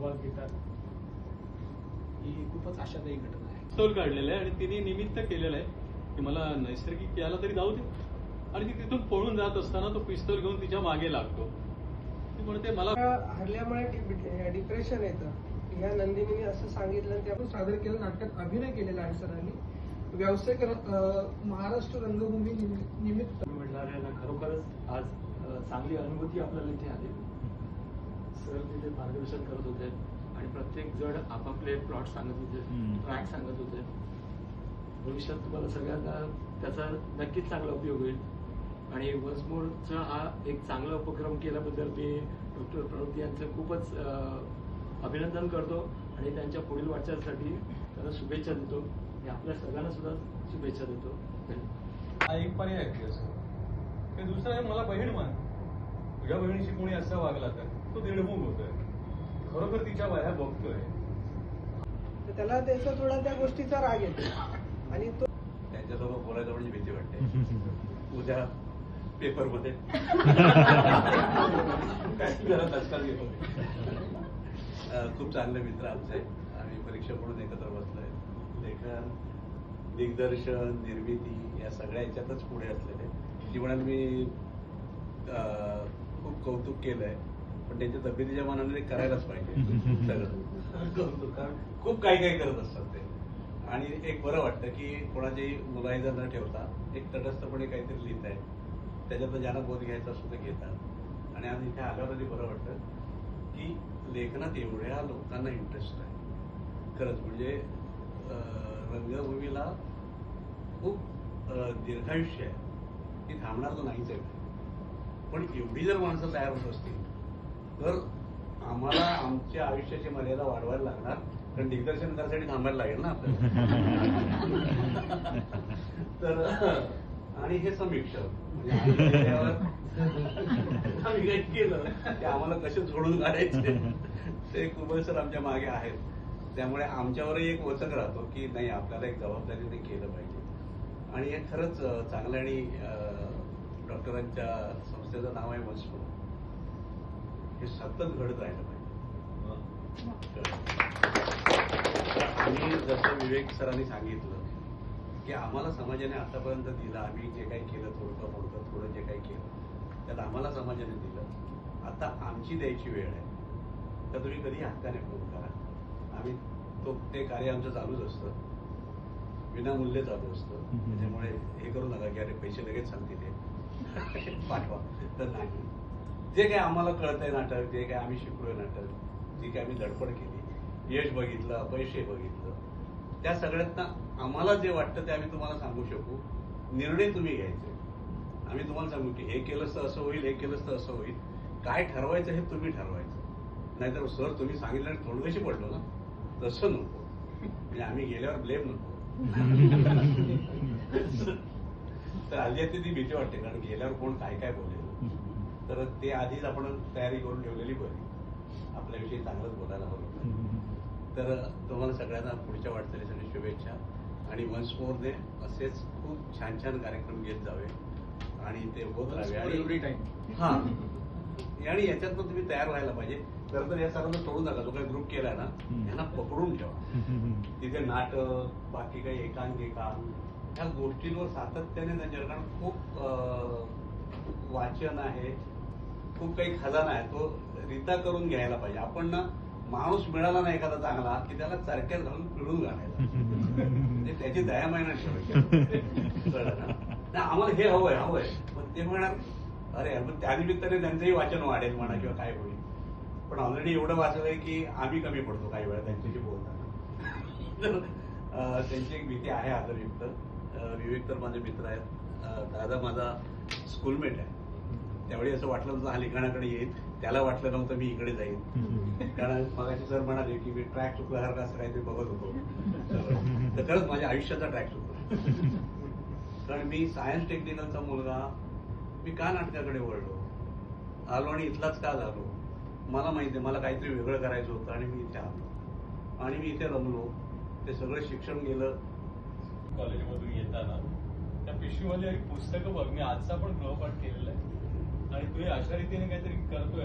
सहभाग घेतात ही खूपच आशादायी घटना आहे. पिस्तूल काढलेलं आहे आणि तिने निमित्त केलेलं आहे की मला नैसर्गिक याला तरी जाऊ दे, आणि ती तिथून पळून जात असताना तो पिस्तूल घेऊन तिच्या मागे लागतो. ती म्हणते मला हरल्यामुळे डिप्रेशन येतं. ह्या नंदिनीने असं सांगितलं, ते आपण सादर केलं, नाटकात अभिनय केलेला आहे सरांनी. व्यावसायिक महाराष्ट्र रंगभूमी निमित्त मिळणाऱ्यांना खरोखरच आज चांगली अनुभूती आपल्याला इथे आली. सर तिथे मार्गदर्शन करत होते आणि प्रत्येक जण आपापले प्लॉट सांगत होते, ट्रॅक सांगत होते. भविष्यात तुम्हाला सगळ्यांना त्याचा नक्कीच चांगला उपयोग होईल. आणि वन्स मोरचा हा एक चांगला उपक्रम केल्याबद्दल मी डॉक्टर प्रणव यांचं खूपच अभिनंदन करतो आणि त्यांच्या पुढील वाटचालीसाठी त्यांना शुभेच्छा देतो. आणि आपल्या सगळ्यांना सुद्धा शुभेच्छा देतो. हा एक पर्याय आहे असं. ते दुसरं आहे, मला बहीण मान. तुझ्या बहिणीशी कोणी असं वागला तर तो दीडभूम होतोय. खरोखर तिच्या वाया बघतोय. तर त्याला त्याचा थोडा त्या गोष्टीचा राग येतो आणि तो त्यांच्यासोबत बोलायचं म्हणजे भीती वाटते. उद्या पेपरमध्ये आजकाल घेतो. खूप चांगले मित्र आमचे. आम्ही परीक्षा म्हणून एकत्र बसलोय. लेखन, दिग्दर्शन, निर्मिती या सगळ्या याच्यातच पुढे असलेले. जीवनात मी खूप कौतुक केलंय, पण त्यांच्या तब्येतीच्या मनाने ते करायलाच पाहिजे सगळं कौतुक, कारण खूप काही काही करत असतात ते. आणि एक बरं वाटतं की कोणाची मुलाहिदा न ठेवता एक तटस्थपणे काहीतरी लिहित आहे, त्याच्यातनं ज्यांना बोध घ्यायचा असतो ते घेतात. आणि आज इथे आल्यावरही बरं वाटतं की लेखनात एवढ्या लोकांना इंटरेस्ट आहे. खरंच म्हणजे रंगभूमीला खूप दीर्घायुष्य आहे, ती थांबणार तर नाहीच आहे. पण एवढी जर माणसं तयार होत असतील तर आम्हाला आमच्या आयुष्याची मर्यादा वाढवायला लागणार, कारण दिग्दर्शन करायसाठी थांबायला लागेल ना आपल्याला. तर आणि हे समीक्षक म्हणजे आम्ही काही केलं की आम्हाला कसे झोडून काढायचे ते कुबल सर आमच्या मागे आहेत. त्यामुळे आमच्यावरही एक वचक राहतो की नाही, आपल्याला एक जबाबदारीने केलं पाहिजे. आणि हे खरंच चांगलं. आणि डॉक्टरांच्या संस्थेचं नाव आहे मन्समोर. हे सतत घडत राहिलं पाहिजे. आणि जसं विवेक सरांनी सांगितलं की आम्हाला समाजाने आतापर्यंत दिलं, आम्ही जे काही केलं थोडं जे काही केलं त्यात आम्हाला समाजाने दिलं. आता आमची द्यायची वेळ आहे. तर तुम्ही कधी हक्काने फोन करा. आम्ही ते कार्य आमचं चालूच असतं, विनामूल्य चालू असतं. त्याच्यामुळे हे करू नका की अरे पैसे लगेच सांगतील ते पाठवा. तर नाही, जे काही आम्हाला कळतंय नाटक, जे काही आम्ही शिकलोय नाटक, जी काही आम्ही धडपड केली, यश बघितलं, अपयश बघितलं, त्या सगळ्यातनं आम्हाला जे वाटतं ते आम्ही तुम्हाला सांगू शकू. निर्णय तुम्ही घ्यायचे. आम्ही तुम्हाला सांगू की हे केलंच तर असं होईल, हे केलंच तर असं होईल. काय ठरवायचं हे तुम्ही ठरवायचं. नाहीतर सर तुम्ही सांगितलं थोडं कशी पडलो ना, तसं नको. म्हणजे आम्ही गेल्यावर ब्लेम नको. तर हल्ली ती भीती वाटते, कारण गेल्यावर कोण काय काय बोलेल. तर ते आधीच आपण तयारी करून ठेवलेली बरी. आपल्याविषयी चांगलंच बोलायला हवं. तर तुम्हाला सगळ्यांना पुढच्या वाटचालीसाठी शुभेच्छा. आणि वन्स मोर दे असेच खूप छान छान कार्यक्रम घेत जावे आणि ते होत राहावे. आणि हा, आणि याच्यातनं तुम्ही तयार व्हायला पाहिजे. खरं तर या सरांना सोडू नका. जो काही ग्रुप केलाय ना, यांना पकडून ठेवा. तिथे नाटक, बाकी काही एकांकिका, ह्या गोष्टींवर सातत्याने त्यांच्यावर, कारण खूप वाचन आहे, खूप काही खजाना आहे, तो रिता करून घ्यायला पाहिजे. आपण ना माणूस मिळाला ना एखादा चांगला की त्याला चरक्यात घालून पिळून घालायला, म्हणजे त्याची दया महिना ठेवायची. आम्हाला हे हवंय. पण ते म्हणणार अरे पण त्यानिमित्ताने त्यांचंही वाचन वाढेल म्हणा किंवा काय होईल. पण ऑलरेडी एवढं वाचलंय की आम्ही कमी पडतो काही वेळा त्यांच्याशी बोलताना. तर त्यांची एक भीती आहे आदरयुक्त. विवेक तर माझे मित्र आहेत. दादा माझा स्कूलमेट आहे. त्यावेळी असं वाटलं नव्हतं हा लिखाणाकडे येईल. त्याला वाटलं नव्हतं मी इकडे जाईल, कारण मगाशी सर म्हणाले की मी ट्रॅक चुकल्यासारखं असं काहीतरी बघत होतो. तर खरंच माझ्या आयुष्याचा ट्रॅक चुकतो. कारण मी सायन्स टेक्निकलचा मुलगा, मी का नाटकाकडे वळलो, आलो आणि इथलाच का झालो. मला माहिती आहे मला काहीतरी वेगळं करायचं होतं आणि मी इथे आलो आणि मी इथे रमलो. ते सगळं शिक्षण गेलं. कॉलेजमधून येताना त्या पिशवीमध्ये एक पुस्तकं बघ, मी आजचा पण गृहपाठ केलेला आहे आणि तू अशा रीतीने काहीतरी करतोय.